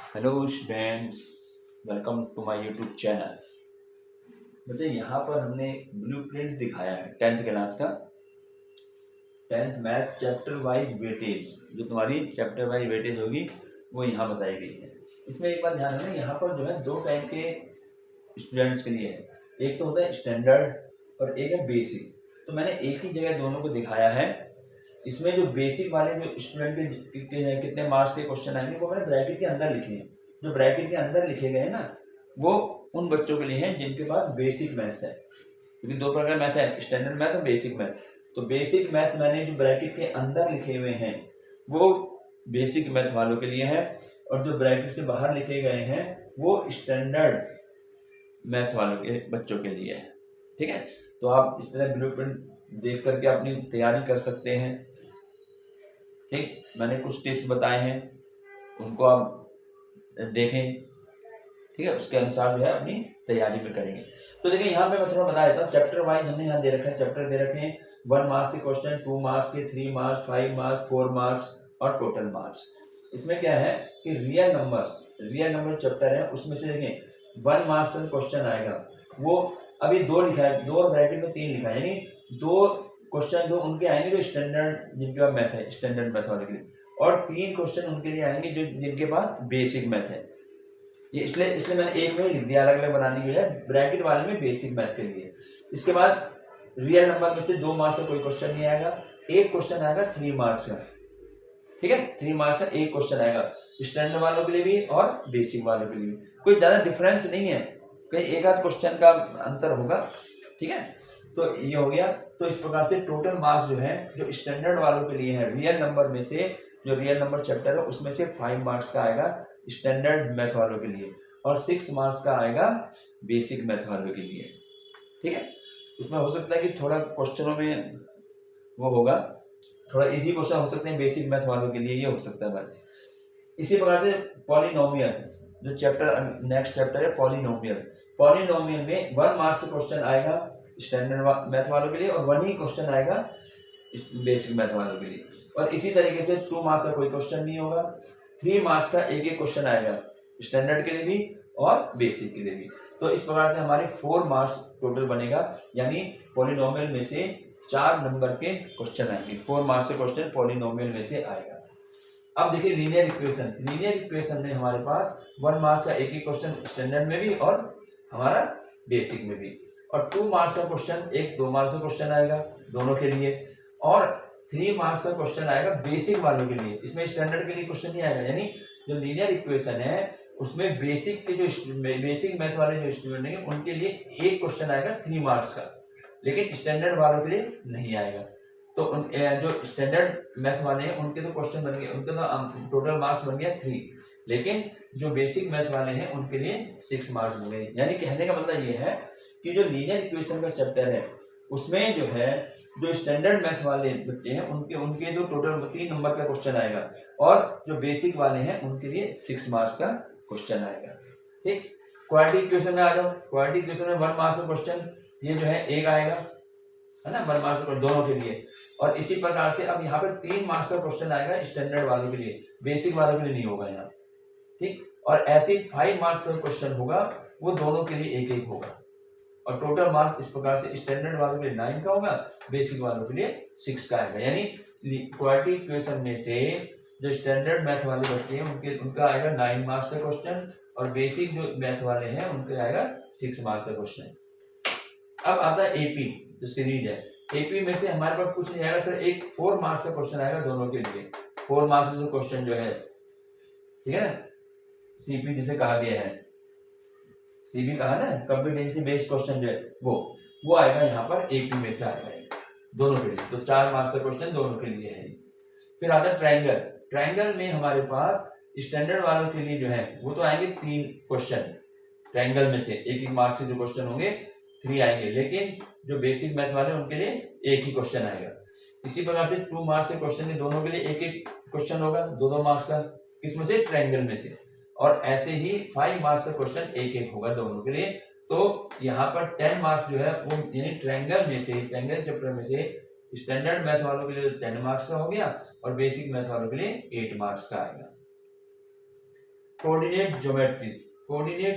Hello students, welcome to my YouTube channel. बच्चे यहाँ पर हमने ब्लूप्रिंट दिखाया है 10th क्लास का 10th math chapter wise weightage. जो तुम्हारी चैप्टर वाइज वेटेज होगी वो यहाँ बताई गई है। इसमें एक बात ध्यान रखना, यहाँ पर जो है दो टाइप के स्टूडेंट्स के लिए है। एक तो होता है स्टैंडर्ड और एक है बेसिक। तो मैंने एक ही जगह दोनों को दिखाया है। इसमें जो बेसिक वाले जो स्टूडेंट के कितने मार्क्स के क्वेश्चन आएंगे वो मैंने ब्रैकेट के अंदर लिखे हैं। जो ब्रैकेट के अंदर लिखे गए हैं ना, वो उन बच्चों के लिए हैं जिनके पास बेसिक मैथ्स है। क्योंकि दो प्रकार मैथ है, स्टैंडर्ड मैथ और बेसिक मैथ। तो बेसिक मैथ मैंने जो ब्रैकेट के अंदर लिखे हुए हैं वो बेसिक मैथ वालों के लिए है, और जो ब्रैकेट से बाहर लिखे गए हैं वो स्टैंडर्ड मैथ वालों के बच्चों के लिए है। ठीक है, तो आप इस तरह ब्लूप्रिंट देख करके अपनी तैयारी कर सकते हैं। ठीक, मैंने कुछ टिप्स बताए हैं, उनको आप देखें। ठीक है, उसके अनुसार जो है अपनी तैयारी में करेंगे। तो देखिए यहाँ पे मैं थोड़ा बता देता हूँ। चैप्टर वाइज हमने यहाँ दे रखा है, चैप्टर दे रखे हैं 1 मार्क्स के क्वेश्चन, 2 मार्क्स के, 3 मार्क्स, 5 मार्क्स, 4 मार्क्स और टोटल मार्क्स। इसमें क्या है कि रियल नंबर चैप्टर है, उसमें से देखें 1 मार्क्स का क्वेश्चन आएगा। वो अभी 2 लिखा है, 2 ब्रैकेट में 3 लिखा है, यानी 2 क्वेश्चन जो उनके आएंगे जो स्टैंडर्ड जिनके पास मैथ है, स्टैंडर्ड मैथ वाले के लिए, और 3 क्वेश्चन उनके लिए आएंगे जो जिनके पास बेसिक मैथ है। ये इसलिए मैंने एक में लिख दिया अलग अलग बनाने के लिए, ब्रैकेट वाले में बेसिक मैथ के लिए। इसके बाद रियल नंबर में से 2 मार्क्स का कोई क्वेश्चन नहीं आएगा, एक क्वेश्चन आएगा 3 मार्क्स का। ठीक है, 3 मार्क्स का एक क्वेश्चन आएगा, स्टैंडर्ड वालों के लिए भी और बेसिक वालों के लिए भी। कोई ज्यादा डिफरेंस नहीं है, कहीं एक आध क्वेश्चन का अंतर होगा। ठीक है, तो ये हो गया। तो इस प्रकार से टोटल मार्क्स जो है जो स्टैंडर्ड वालों के लिए है, रियल नंबर में से, जो रियल नंबर चैप्टर है उसमें से 5 मार्क्स का आएगा स्टैंडर्ड मैथ वालों के लिए, और 6 मार्क्स का आएगा बेसिक मैथ वालों के लिए। ठीक है, उसमें हो सकता है कि थोड़ा क्वेश्चनों में वो होगा, थोड़ा इजी क्वेश्चन हो सकते हैं बेसिक मैथ वालों के लिए, ये हो सकता है बस। इसी प्रकार से पॉलिनोमियल, जो चैप्टर नेक्स्ट चैप्टर है पॉलिनोमियल में 1 मार्क्स का क्वेश्चन आएगा स्टैंडर्ड मैथ वालों के लिए, और 1 ही क्वेश्चन आएगा बेसिक मैथ वालों के लिए। और इसी तरीके से 2 मार्क्स का कोई क्वेश्चन नहीं होगा, 3 मार्क्स का एक क्वेश्चन आएगा स्टैंडर्ड के लिए भी और बेसिक के लिए भी। तो इस प्रकार से हमारे 4 मार्क्स टोटल बनेगा, यानी पॉलिनोमियल में से 4 नंबर के क्वेश्चन आएंगे। 4 मार्क्स के क्वेश्चन पॉलिनोमियल में से आएगा। अब देखिए लीनियर इक्वेशन में हमारे पास 1 मार्क्स का एक क्वेश्चन स्टैंडर्ड में भी और हमारा बेसिक में भी, और 2 मार्क्स का क्वेश्चन, एक 2 मार्क्स का क्वेश्चन आएगा दोनों के लिए, और 3 मार्क्स का क्वेश्चन आएगा बेसिक वालों के लिए। इसमें स्टैंडर्ड के लिए क्वेश्चन नहीं आएगा, यानी जो लीनियर इक्वेशन है उसमें बेसिक के जो बेसिक मैथ वाले जो स्टूडेंट हैं उनके लिए एक क्वेश्चन आएगा 3 मार्क्स का, लेकिन स्टैंडर्ड वालों के लिए नहीं आएगा। तो जो स्टैंडर्ड मैथ वाले हैं उनके तो क्वेश्चन बन गए, उनके तो टोटल मार्क्स बन गया 3, लेकिन जो बेसिक मैथ वाले हैं उनके लिए 6 मार्क्स बन गए। यानी कहने का मतलब ये है कि जो लीनियर इक्वेशन का चैप्टर है उसमें जो है जो स्टैंडर्ड मैथ वाले बच्चे हैं उनके जो टोटल 3 नंबर का क्वेश्चन आएगा, और जो बेसिक वाले हैं उनके लिए 6 मार्क्स का क्वेश्चन आएगा। ठीक, क्वाड्रेटिक इक्वेशन में आ जाओ। क्वाड्रेटिक इक्वेशन में 1 मार्क्स का क्वेश्चन ये जो है एक आएगा, है ना, 1 मार्क्स का दोनों के लिए। और इसी प्रकार से अब यहाँ पर 3 मार्क्स का क्वेश्चन आएगा स्टैंडर्ड वालों के लिए, बेसिक वालों के लिए नहीं होगा यहाँ। ठीक, और ऐसे 5 मार्क्स का क्वेश्चन होगा, वो दोनों के लिए एक एक होगा, और टोटल मार्क्स इस प्रकार से स्टैंडर्ड वालों के लिए 9 का होगा, बेसिक वालों के लिए 6 का आएगा। यानी क्वाड्रेटिक इक्वेशन में से जो स्टैंडर्ड मैथ वाले बच्चे हैं उनका आएगा 9 मार्क्स का क्वेश्चन, और बेसिक जो मैथ वाले हैं उनका आएगा 6 मार्क्स का क्वेश्चन। अब आता है एपी जो सीरीज है, एपी में से हमारे पास कुछ नहीं आएगा सर, एक 4 मार्क्स का क्वेश्चन आएगा दोनों के लिए। 4 मार्क्स का क्वेश्चन जो है, ठीक है, सीपी जिसे कहा गया है, सीबी कहा ना, कॉम्पिटेंसी बेस्ड क्वेश्चन जो है वो आएगा यहाँ पर एपी में से आएगा दोनों के लिए। तो 4 मार्क्स का क्वेश्चन दोनों के लिए है। फिर आता है ट्रायंगल में हमारे पास स्टैंडर्ड वालों के लिए जो है वो तो आएंगे 3 क्वेश्चन ट्रायंगल में से, एक मार्क्स से जो क्वेश्चन होंगे 3 आएंगे, लेकिन जो बेसिक मैथ वाले उनके लिए एक ही क्वेश्चन आएगा। इसी प्रकार से 2 मार्क्स के क्वेश्चन दोनों के लिए एक एक क्वेश्चन होगा, 2 मार्क्स का, इसमें से ट्रायंगल में से, और ऐसे ही 5 मार्क्स का क्वेश्चन एक एक होगा दोनों के लिए। तो यहाँ पर 10 मार्क्स जो है वो यानी ट्रायंगल में से, ट्रायंगल चैप्टर में से स्टैंडर्ड मैथ वालों के लिए 10 मार्क्स का हो गया, और बेसिक मैथ वालों के लिए 8 मार्क्स का आएगा। कोऑर्डिनेट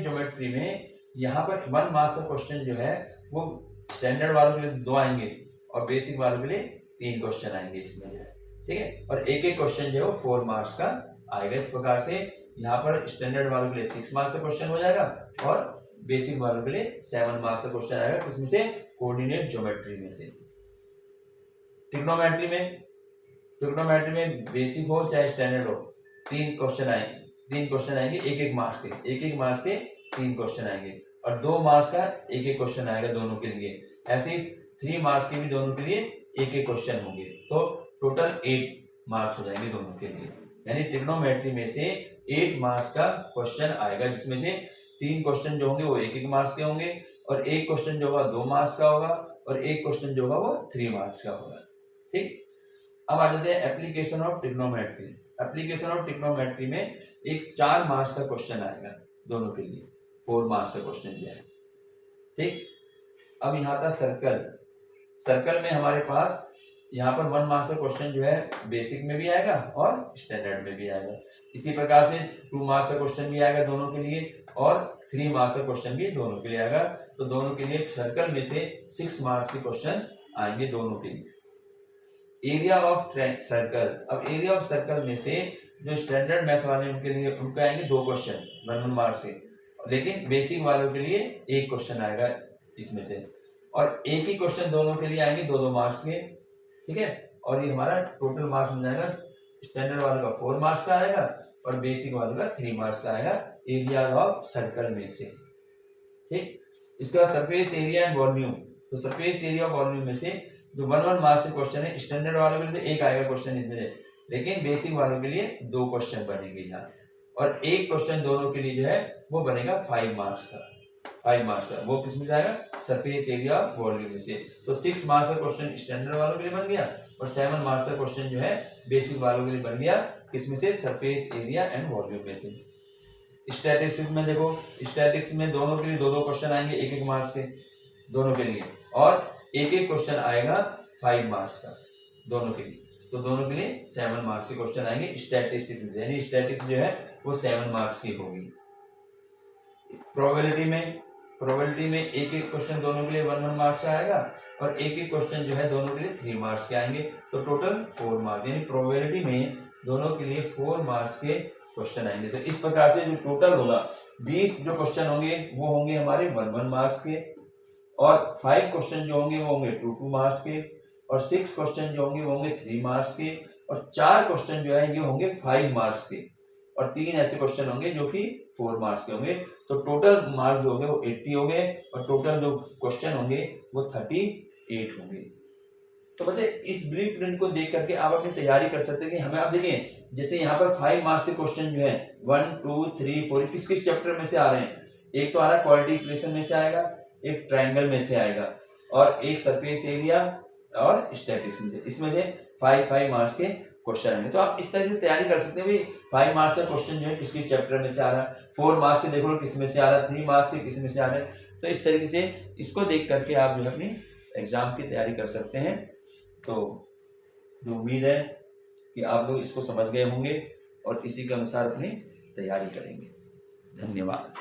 ज्योमेट्री में यहाँ पर 1 मार्क्स का क्वेश्चन जो है वो स्टैंडर्ड वालों के लिए 2 आएंगे और बेसिक वालों के लिए 3 क्वेश्चन आएंगे इसमें, ठीक है। और एक एक क्वेश्चन जो है वो 4 मार्क्स का आएगा। इस प्रकार से यहाँ पर स्टैंडर्ड वालों के लिए 6 मार्क्स का क्वेश्चन हो जाएगा और बेसिक वालों के लिए 7 मार्क्स का क्वेश्चन आएगा। किसमें से? कोऑर्डिनेट ज्योमेट्री में से। ट्रिग्नोमेट्री में बेसिक हो चाहे स्टैंडर्ड हो, 3 क्वेश्चन आएंगे एक एक मार्क्स के 3 क्वेश्चन आएंगे और 2 मार्क्स का एक एक क्वेश्चन आएगा दोनों के लिए। ऐसे ही 3 मार्क्स के भी दोनों के लिए एक एक क्वेश्चन होंगे, तो टोटल 8 मार्क्स हो जाएंगे दोनों के लिए। यानी ट्रिग्नोमेट्री में से 8 मार्क्स का क्वेश्चन आएगा, जिसमें से 3 क्वेश्चन जो होंगे वो एक एक मार्क्स के होंगे और एक क्वेश्चन जो होगा 2 मार्क्स का होगा और एक क्वेश्चन जो होगा वो 3 मार्क्स का होगा, ठीक। अब आ जाते हैं application of trigonometry. Application of trigonometry में एक 4 मार्क्स का क्वेश्चन आएगा दोनों के लिए, 4 मार्क्स का क्वेश्चन जो है, ठीक। अब यहाँ था सर्कल में हमारे पास यहाँ पर 1 मार्क्स का क्वेश्चन जो है बेसिक में भी आएगा और स्टैंडर्ड में भी आएगा। इसी प्रकार से 2 मार्क्स का क्वेश्चन भी आएगा दोनों के लिए और 3 मार्क्स का क्वेश्चन भी दोनों के लिए आएगा। तो दोनों के लिए सर्कल में से 6 मार्क्स के क्वेश्चन आएंगे दोनों के लिए। एरिया ऑफ सर्कल्स, अब एरिया ऑफ सर्कल में से जो स्टैंडर्ड मैथ वाले उनके आएंगे 2 क्वेश्चन 1 मार्क्स के, लेकिन बेसिक वालों के लिए 1 क्वेश्चन आएगा इसमें से, और एक ही क्वेश्चन दोनों के लिए आएंगे 2-2 मार्क्स के, ठीक है। और ये हमारा टोटल मार्क्स हो जाएगा, स्टैंडर्ड वालों का 4 मार्क्स का आएगा और बेसिक वालों का 3 मार्क्स का आएगा एरिया ऑफ सर्कल में से, ठीक। इसके बाद सरफेस एरिया एंड वॉल्यूम, तो सरफेस एरिया वॉल्यूम में से जो 1 मार्क्स के क्वेश्चन है स्टैंडर्ड वालों के लिए तो 1 आएगा क्वेश्चन इसमें, लेकिन बेसिक वालों के लिए 2 क्वेश्चन बनेंगे यहाँ, और एक क्वेश्चन दोनों के लिए जो है वो बनेगा 5 मार्क्स का। वो किसमें से आएगा? सरफेस एरिया वॉल्यूम में से। तो 6 मार्क्स का क्वेश्चन स्टैंडर्ड वालों के लिए बन गया और 7 मार्क्स का क्वेश्चन जो है बेसिक वालों के लिए बन गया, किसमें से? सरफेस एरिया एंड वॉल्यूम में से। स्टैटिस्टिक्स में देखो, स्टैटिस्टिक्स में दोनों के लिए 2-2 क्वेश्चन आएंगे 1-1 मार्क्स के दोनों के लिए, और एक एक क्वेश्चन आएगा 5 मार्क्स का दोनों के लिए, तो दोनों के लिए 7 मार्क्स के क्वेश्चन आएंगे स्टैटिस्टिक्स में, यानी स्टैटिस्टिक्स जो है वो 7 मार्क्स की होगी। प्रोबेबिलिटी में एक एक क्वेश्चन दोनों के लिए 1-1 मार्क्स का आएगा और एक एक क्वेश्चन जो है दोनों के लिए 3 मार्क्स के आएंगे, तो टोटल 4 मार्क्स, यानी प्रोबेबिलिटी में दोनों के लिए 4 मार्क्स के क्वेश्चन आएंगे। तो इस प्रकार से जो टोटल होगा 20 जो क्वेश्चन होंगे वो होंगे हमारे 1-1 मार्क्स के, और 5 क्वेश्चन जो होंगे वो होंगे 2-2 मार्क्स के, और 6 क्वेश्चन जो होंगे वो होंगे 3 मार्क्स के, और 4 क्वेश्चन जो है ये होंगे 5 मार्क्स के, और 3 ऐसे क्वेश्चन होंगे जो कि 4 मार्क्स के होंगे। तो टोटल मार्क्स जो होंगे वो 80 होंगे और टोटल जो क्वेश्चन होंगे वो 38 होंगे। तो बच्चे इस ब्लूप्रिंट को देख करके आप अपनी तैयारी कर सकते हैं कि हमें, आप देखिए जैसे यहाँ पर 5 मार्क्स के क्वेश्चन जो है 1, 2, 3, 4 किस किस चैप्टर में से आ रहे हैं? एक तो आ रहा है क्वाड्रेटिक इक्वेशन में से आएगा, एक ट्रायंगल में से आएगा, और एक सरफेस एरिया और स्टैटिक्स में से। इसमें से 5 मार्क्स के क्वेश्चन आएंगे। तो आप इस तरह से तैयारी कर सकते हैं भाई 5 मार्क्स का क्वेश्चन जो है किस किस चैप्टर में से आ रहा है, 4 मार्क्स के देखो किस में से आ रहा है, 3 मार्क्स के किस में से आ रहा है। तो इस तरीके से इसको देख करके आप जो है अपनी एग्जाम की तैयारी कर सकते हैं। तो जो उम्मीद है कि आप लोग इसको समझ गए होंगे और इसी के अनुसार अपनी तैयारी करेंगे। धन्यवाद।